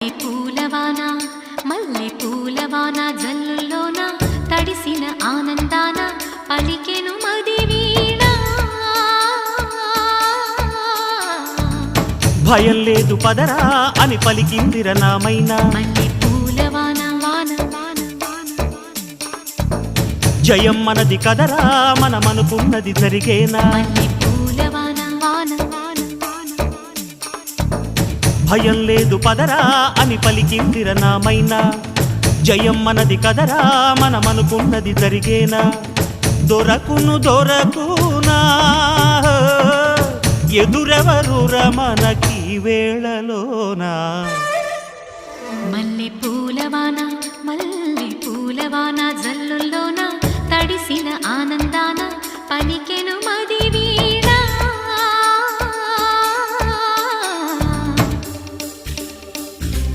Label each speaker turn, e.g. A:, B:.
A: పూలవాన మల్లె పూలవాన జల్లుల్లోన తడిసిన ఆనందాన పలికెను మది వీణ
B: భయం లేదు పదరా అని పలికిందిర నామైనా
A: మల్లె పూలవాన వాన వాన
B: జయం మనది కదరా మనమనుకున్నది జరిగేనా
A: మల్లె పూలవాన వాన వాన
B: భయం లేదు పదరా అని పలికిందిర నామైనా జయం మనది కదరా మనమనుకున్నది జరిగేనా దొరకును దొరకునా ఎదురెవరురా మనకి వేళలోనా
A: మల్లె పూలవాన మల్లె పూలవాన జల్లుల్లోన తడిసిన ఆనందాన పలికెను